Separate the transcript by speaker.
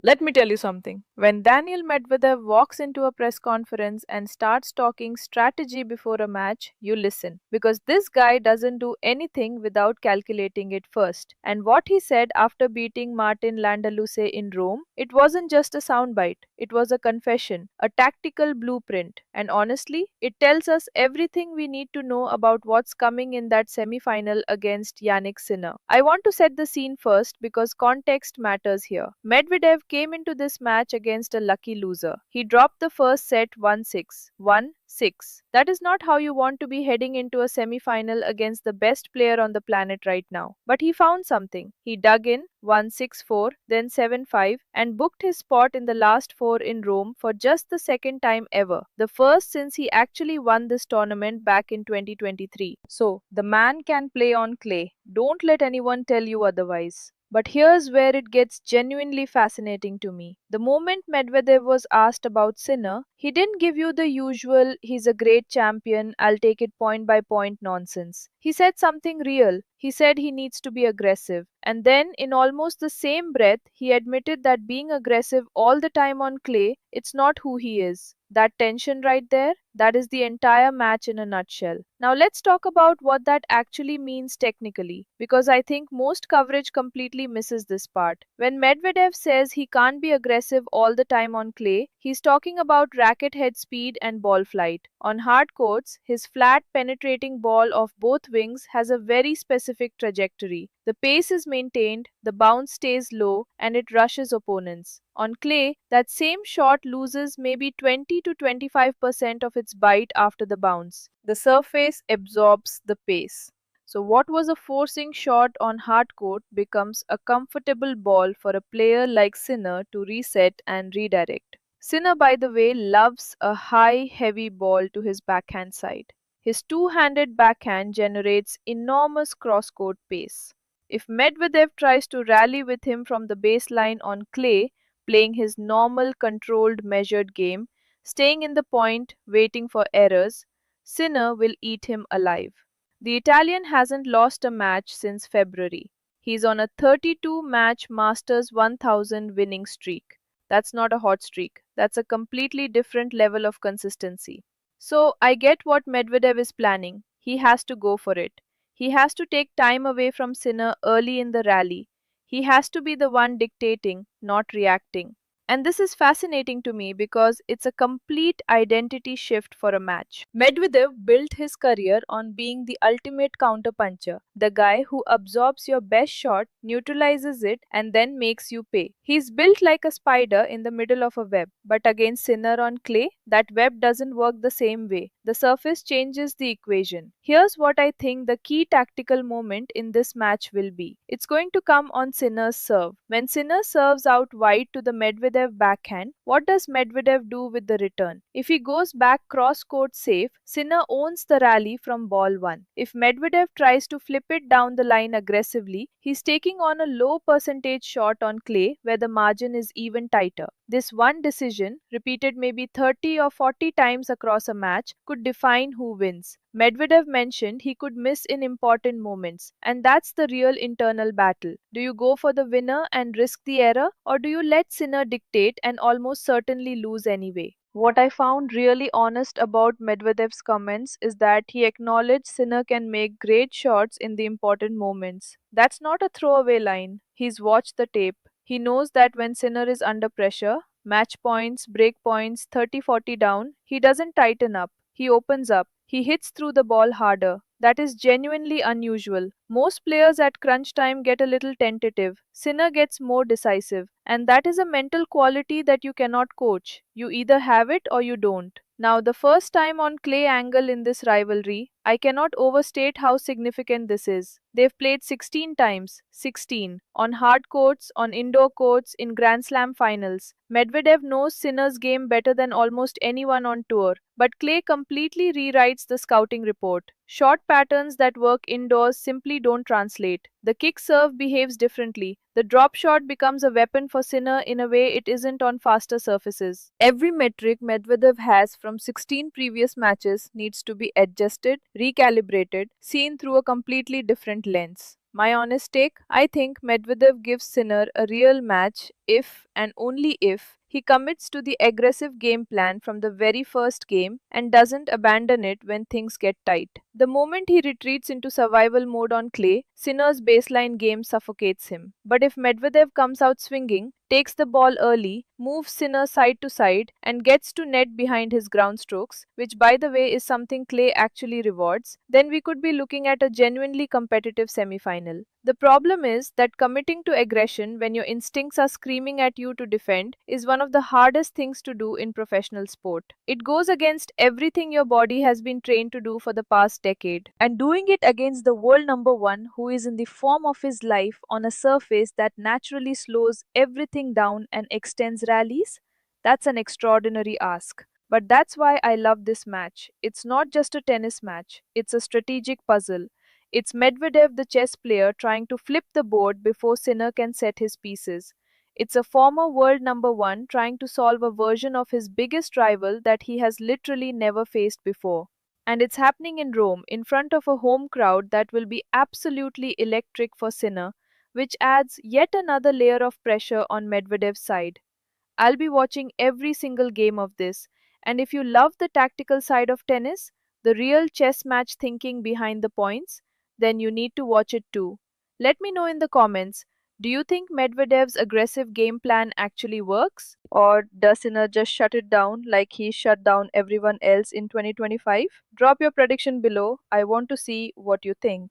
Speaker 1: Let me tell you something. When Daniil Medvedev walks into a press conference and starts talking strategy before a match, you listen. Because this guy doesn't do anything without calculating it first. And what he said after beating Martin Landaluce in Rome, it wasn't just a soundbite. It was a confession, a tactical blueprint. And honestly, it tells us everything we need to know about what's coming in that semi-final against Jannik Sinner. I want to set the scene first because context matters here. Medvedev came into this match against a lucky loser. He dropped the first set 1-6, 1-6. That is not how you want to be heading into a semi-final against the best player on the planet right now. But he found something. He dug in 1-6-4, then 7-5, and booked his spot in the last four in Rome for just the second time ever. The first since he actually won this tournament back in 2023. So, the man can play on clay. Don't let anyone tell you otherwise. But here's where it gets genuinely fascinating to me. The moment Medvedev was asked about Sinner, he didn't give you the usual, he's a great champion, I'll take it point by point nonsense. He said something real. He said he needs to be aggressive. And then, in almost the same breath, he admitted that being aggressive all the time on clay, it's not who he is. That tension right there, that is the entire match in a nutshell. Now let's talk about what that actually means technically, because I think most coverage completely misses this part. When Medvedev says he can't be aggressive all the time on clay, he's talking about racket head speed and ball flight. On hard courts, his flat penetrating ball of both wings has a very specific trajectory. The pace is maintained, the bounce stays low, and it rushes opponents. On clay, that same shot loses maybe 20 to 25% of its bite after the bounce. The surface absorbs the pace. So, what was a forcing shot on hard court becomes a comfortable ball for a player like Sinner to reset and redirect. Sinner, by the way, loves a high, heavy ball to his backhand side. His two handed backhand generates enormous cross court pace. If Medvedev tries to rally with him from the baseline on clay, playing his normal, controlled, measured game, staying in the point, waiting for errors, Sinner will eat him alive. The Italian hasn't lost a match since February. He's on a 32 match Masters 1000 winning streak. That's not a hot streak, that's a completely different level of consistency. So I get what Medvedev is planning. He has to go for it. He has to take time away from Sinner early in the rally. He has to be the one dictating, not reacting. And this is fascinating to me because it's a complete identity shift for a match. Medvedev built his career on being the ultimate counterpuncher, the guy who absorbs your best shot, neutralizes it, and then makes you pay. He's built like a spider in the middle of a web, but against Sinner on clay, that web doesn't work the same way. The surface changes the equation. Here's what I think the key tactical moment in this match will be. It's going to come on Sinner's serve. When Sinner serves out wide to the Medvedev backhand, what does Medvedev do with the return? If he goes back cross court safe, Sinner owns the rally from ball 1. If Medvedev tries to flip it down the line aggressively, he's taking on a low percentage shot on clay where the margin is even tighter. This one decision, repeated maybe 30 or 40 times across a match, could define who wins. Medvedev mentioned he could miss in important moments, and that's the real internal battle. Do you go for the winner and risk the error, or do you let Sinner dictate and almost certainly lose anyway? What I found really honest about Medvedev's comments is that he acknowledged Sinner can make great shots in the important moments. That's not a throwaway line. He's watched the tape. He knows that when Sinner is under pressure, match points, break points, 30-40 down, he doesn't tighten up. He opens up. He hits through the ball harder. That is genuinely unusual. Most players at crunch time get a little tentative. Sinner gets more decisive. And that is a mental quality that you cannot coach. You either have it or you don't. Now, the first time on clay angle in this rivalry, I cannot overstate how significant this is. They've played 16 times, 16, on hard courts, on indoor courts, in Grand Slam finals. Medvedev knows Sinner's game better than almost anyone on tour, but clay completely rewrites the scouting report. Short patterns that work indoors simply don't translate. The kick serve behaves differently. The drop shot becomes a weapon for Sinner in a way it isn't on faster surfaces. Every metric Medvedev has from 16 previous matches needs to be adjusted, recalibrated, seen through a completely different lens. My honest take, I think Medvedev gives Sinner a real match if and only if he commits to the aggressive game plan from the very first game and doesn't abandon it when things get tight. The moment he retreats into survival mode on clay, Sinner's baseline game suffocates him. But if Medvedev comes out swinging, takes the ball early, moves Sinner side to side, and gets to net behind his ground strokes, which by the way is something clay actually rewards, then we could be looking at a genuinely competitive semi-final. The problem is that committing to aggression when your instincts are screaming at you to defend is one of the hardest things to do in professional sport. It goes against everything your body has been trained to do for the past decade. And doing it against the world number one who is in the form of his life on a surface that naturally slows everything down and extends rallies, that's an extraordinary ask. But that's why I love this match. It's not just a tennis match, it's a strategic puzzle. It's Medvedev, the chess player, trying to flip the board before Sinner can set his pieces. It's a former world number one trying to solve a version of his biggest rival that he has literally never faced before. And it's happening in Rome, in front of a home crowd that will be absolutely electric for Sinner, which adds yet another layer of pressure on Medvedev's side. I'll be watching every single game of this. And if you love the tactical side of tennis, the real chess match thinking behind the points, then you need to watch it too. Let me know in the comments, do you think Medvedev's aggressive game plan actually works? Or does Sinner just shut it down like he shut down everyone else in 2025? Drop your prediction below. I want to see what you think.